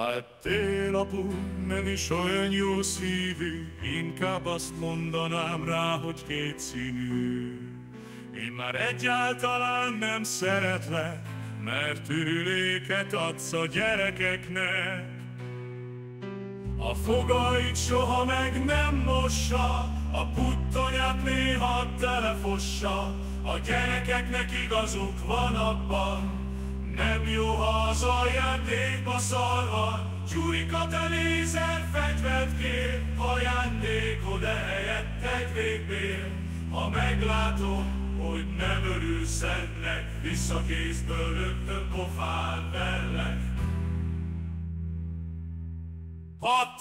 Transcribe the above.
Hát tél apu, nem is olyan jó szívű, inkább azt mondanám rá, hogy kétszínű. Én már egyáltalán nem szeretlek, mert ürüléket adsz a gyerekeknek. A fogait soha meg nem mossa, a puttonyát néha telefossa. A gyerekeknek igazuk van abban, nem jó, ha az ajándékba szarva. Gyurika, te lézer fegyvert kér, ajándékod ehelyett egy végbél. Ha meglátom, hogy nem örülsz ennek, visszakézből rögtön pofán verlek. Ha